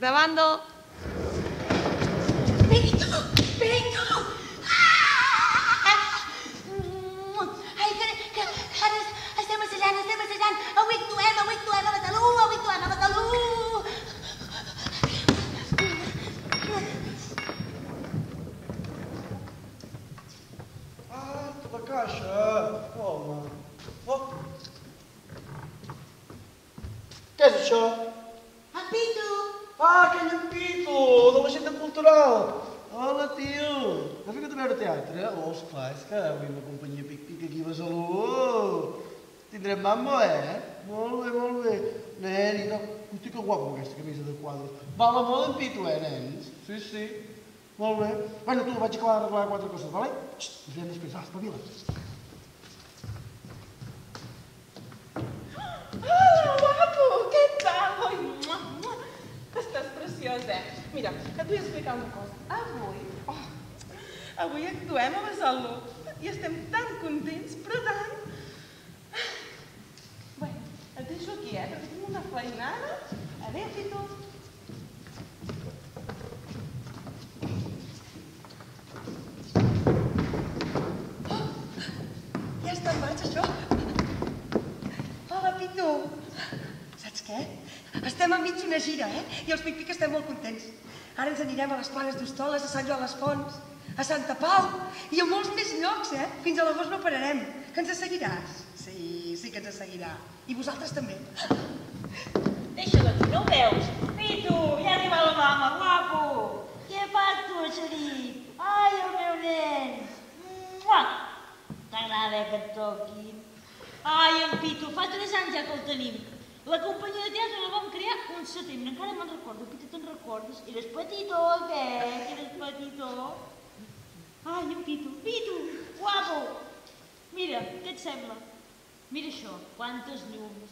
Grabando. Pitu! Pitu! Ai, que ara estem assajant. Avui actuem a Besalú, Ah, la caixa. Home. Oh. Què és això? En Pitu! Ah, aquell en Pitu, de l'agenda cultural. Hola, tio. Has vingut a veure teatre? Oh, esclar, és que avui la companyia Pic-Pic aquí a Besalú. Tindrem mambo, Molt bé. Nen, i no... Hosti, que guapo aquesta camisa de quadres. Va la moda en Pitu, nens? Sí. Molt bé. Bueno, tu, vaig acabar d'arreglar 4 coses, vale? Xxt, ens veiem després. Espavila. Hola, guapo! Què tal? Estàs preciós, Mira, et vull explicar una cosa. Avui actuem a Besalú i estem tan contents, però tant. Bé, et deixo aquí, perquè tinc una feinada. Adéu, Pitu. Ja està en marxa, això. Hola, Pitu. Saps què? Estem enmig d'una gira, I els Pic-Pic estem molt contents. Ara ens anirem a les Planes d'Hostoles, a Sant Joan les Fonts, a Santa Pau i a molts més llocs, Fins a l'agost no pararem. Que ens seguiràs? Sí que ens seguirà. I vosaltres també. Deixa-la aquí, no ho veus? Pitu, ja arriba la mama, guapo! Què fas tu, xerif? Ai, el meu nen! T'agrada que et toquin? Ai, en Pitu, fa 3 anys ja que el tenim. La companyia de teatre la vam crear un setembre, encara me'n recordo. Pitu, te'n recordes? Eres petitó, Eres petitó. Ai, en Pitu, guapo! Mira, què et sembla? Mira això, quantes llums.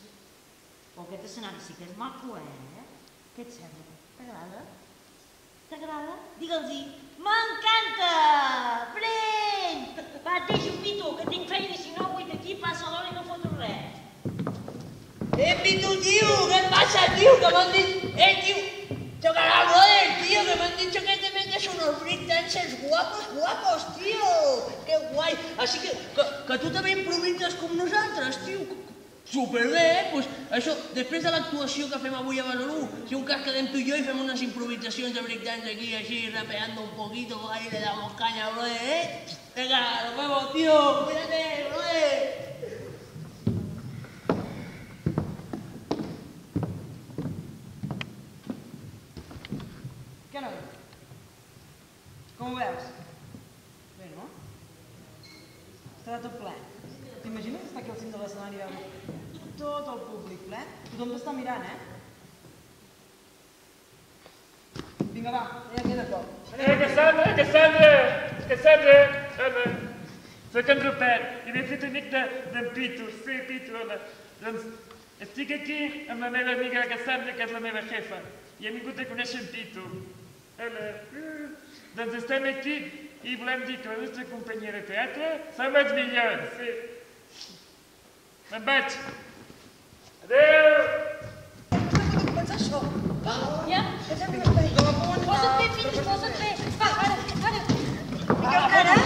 Oh, aquest escenari sí que és maco, Què et sembla? T'agrada? T'agrada? Digue'ls-hi, m'encanta! Prenc! Va, et deixo, Pitu, que tinc feina, si no avui d'aquí passa l'hora i no foto res. Pitu, tio, què et passa, tio? Que m'han dit... tio, tocarà el brother, tio, que m'han dit que te metes unos breakdancers guapos, tio. Que guai. Així que tu també improvises com nosaltres, tio. Superbé, doncs això, després de l'actuació que fem avui a Besalú, si un cas quedem tu i jo i fem unes improvisacions de breakdance aquí, així, rapeando un poquito, ahí le damos caña, brother, Venga, nos vemos, tío, cuídate, brother. Què, noi? Com ho veus? Bé, no? Estarà tot ple. T'imagines estar aquí al cim de l'escenari i veure tot el públic ple? Tothom t'està mirant, Vinga, va, ja queda poc. Cassandra! Hola. Soc en Rupert i m'he fet amic d'en Pitu. Sí, Pitu, hola. Doncs estic aquí amb la meva amiga Cassandra, que és la meva jefa, i hem vingut a conèixer en Pitu. Hola. Doncs estem aquí i volem dir que la nostra companyia de teatre som els millors, sí. Me'n vaig. Adéu! Pensa això. Ja? Ens hem d'esperar. Posa't bé, Pitu, posa't bé. Va, ara. Vinga, ara.